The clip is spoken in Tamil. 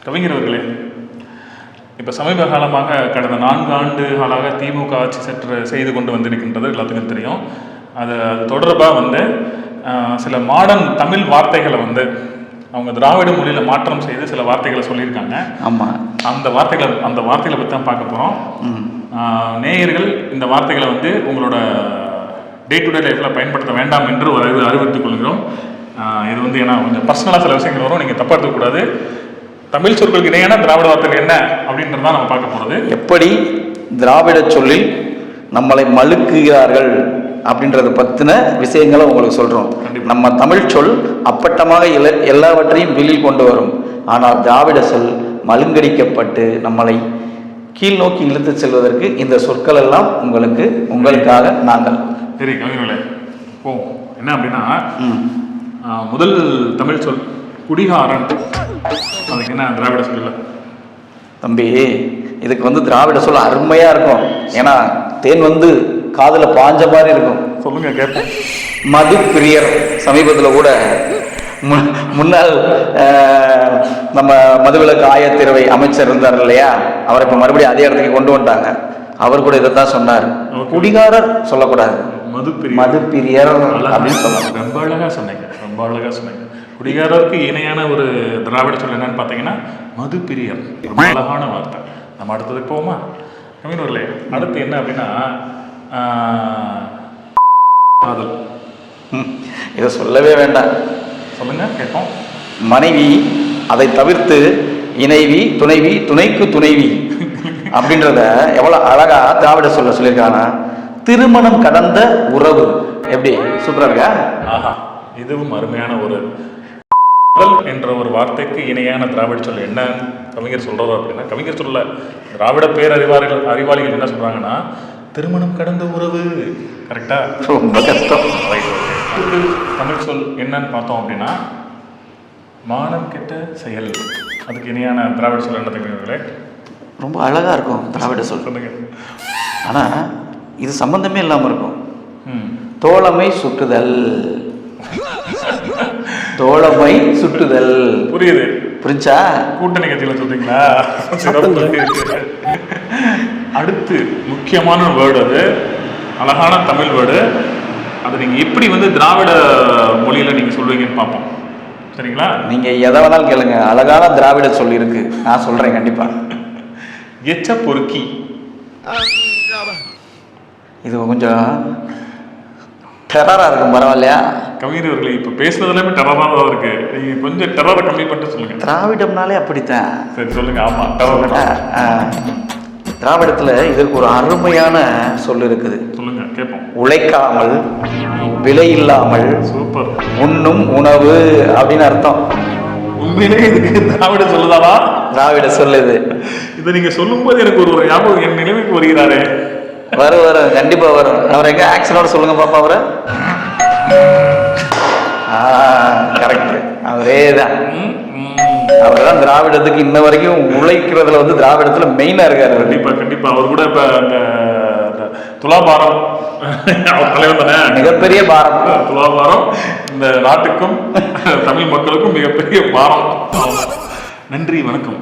கவிஞர் அவர்களே, இப்போ சமீப காலமாக கடந்த 4 ஆண்டுகளாக திமுக ஆட்சி செய்து கொண்டு வந்திருக்கின்றது எல்லாத்துக்கும் தெரியும். அது தொடர்பாக சில மாடர்ன் தமிழ் வார்த்தைகளை அவங்க திராவிட மொழியில் மாற்றம் செய்து சில வார்த்தைகளை சொல்லியிருக்காங்க. ஆமாம், அந்த வார்த்தைகளை பற்றி தான் பார்க்க போகிறோம். நேயர்கள் இந்த வார்த்தைகளை உங்களோட டே டு டே லைஃப்பில் பயன்படுத்த வேண்டாம் என்று ஒரு அறிவுறுத்திக் கொள்கிறோம். இது ஏன்னா கொஞ்சம் பர்சனலாக சில விஷயங்கள் வரும், நீங்கள் தப்பாக எடுக்கக்கூடாது. தமிழ் சொற்களுக்கு இடையான திராவிட வார்த்தைகள் என்ன அப்படின்றது தான் நம்ம பார்க்க போகிறது. எப்படி திராவிட சொல்லில் நம்மளை மழுக்குகிறார்கள் அப்படின்றத பற்றின விஷயங்களை உங்களுக்கு சொல்கிறோம். நம்ம தமிழ் சொல் அப்பட்டமாக எல்லாவற்றையும் வெளியில் கொண்டு வரும். ஆனால் திராவிட சொல் மழுங்கடிக்கப்பட்டு நம்மளை கீழ் நோக்கி இழுத்து செல்வதற்கு இந்த சொற்கள் எல்லாம் உங்களுக்காக நாங்கள். சரி கவிஞர்களே, என்ன அப்படின்னா முதல் தமிழ் சொல் குடிகாரன். அதுக்கு என்ன திராவிட சொல்ல? தம்பி, இதுக்கு திராவிட சொல் அருமையாக இருக்கும். ஏன்னா தேன் காதில் பாஞ்ச மாதிரி இருக்கும். சொல்லுங்க கேட்போம். மது பிரியர். சமீபத்தில் கூட முன்னாள் நம்ம மதுவிலக்கு ஆயத்தீர்வை அமைச்சர் இருந்தார் இல்லையா, அவரை இப்போ மறுபடியும் அதே இடத்துக்கு கொண்டு வந்துட்டாங்க. அவர் கூட இதைத்தான் சொன்னார், குடிகாரர் சொல்லக்கூடாது, மது பிரியர் அப்படின்னு சொல்லலாம். ரொம்ப அழகா சொன்னீங்க, ரொம்ப அழகா சொன்னீங்க. குடிகாரருக்கு இணையான ஒரு திராவிட சொல் என்னன்னு பார்த்தீங்கன்னா மது பிரியர். ரொம்ப அழகான வார்த்தை. நம்ம அடுத்ததுக்கு போவோமா கவிஞர்களே? அடுத்து என்ன அப்படின்னா காதல். இதை சொல்லவே வேண்டாம். சொல்லுங்க கேட்போம். மனைவி, அதை தவிர்த்து இணைவி, துணைவி, துணைக்கு துணைவி அப்படின்றத எவ்வளவு அழகா திராவிட சொல்லியிருக்காங்க. திருமணம் கடந்த உறவு. எப்படி சூப்பரா இருக்கா? ஆஹா, இதுவும் அருமையான ஒரு என்ற ஒரு வார்த்தைக்கு இணையான திராவிட சொல் என்ன கவிஞர் சொல்றதோ அப்படின்னா, கவிஞர் சொல்ல திராவிட அறிவாளிகள் என்ன சொல்றாங்கன்னா திருமணம் கடந்த உறவு. கரெக்டா? ரொம்ப கஷ்டம். தமிழ் சொல் என்னன்னு பார்த்தோம் அப்படின்னா மானம் கெட்ட செயல். அதுக்கு இணையான திராவிட சொல் என்ன கவிஞர்களே? ரொம்ப அழகா இருக்கும் திராவிட சொல். சொல்லுங்க. ஆனா இது சம்பந்தமே இல்லாம இருக்கும். தோழமை சுட்டுதல். தோழமை சுட்டுதல். புரியுது? புரிஞ்சா? கூட்டணி கட்சியில சொல்றீங்களா? அடுத்து முக்கியமான வேர்டு, அது அழகான தமிழ் வேர்டு. அது நீங்க எப்படி திராவிட மொழியில நீங்க சொல்வீங்கன்னு பார்ப்போம். சரிங்களா? நீங்க எதை வேணாலும் கேளுங்க, அழகான திராவிட சொல் இருக்கு, நான் சொல்றேன் கண்டிப்பா. எச்ச பொறுக்கி. இது கொஞ்சம் டெரரா இருக்கும், பரவாயில்லையா? கவிஞர்களே, இப்ப பேசுறது எல்லாமே டெரரா தான் இருக்கு. நீங்க கொஞ்சம் டெரரை கம்மி பண்ணிட்டு சொல்லுங்க. திராவிடம்னாலே அப்படித்தான். சரி சொல்லுங்க. ஆமா, திராவிடத்துல இதற்கு ஒரு அருமையான சொல் இருக்குது. சொல்லுங்க கேட்போம். உழைக்காமல், விலை இல்லாமல், சூப்பர், உண்ணும் உணவு அப்படின்னு அர்த்தம். உண்மையிலே இதுக்கு திராவிட சொல்லுதாவா? திராவிட சொல்லுது. இதை நீங்க சொல்லும் போது எனக்கு ஒரு ஞாபகம் என் நினைவுக்கு வருகிறாரே. வரும் கண்டிப்பா வரும். அவர் எங்க ஆக்ஷனோட சொல்லுங்க பாப்பா. அவரை கரெக்ட், அவரே தான். அவர் தான் திராவிடத்துக்கு இன்ன வரைக்கும் உழைக்கிறதுல திராவிடத்துல மெயினா இருக்காரு. கண்டிப்பா அவர் கூட இப்ப துலாபாரம் அவர் தலைவர் தானே, மிகப்பெரிய பாரம். துலாபாரம் இந்த நாட்டுக்கும் தமிழ் மக்களுக்கும் மிகப்பெரிய பாரம். நன்றி, வணக்கம்.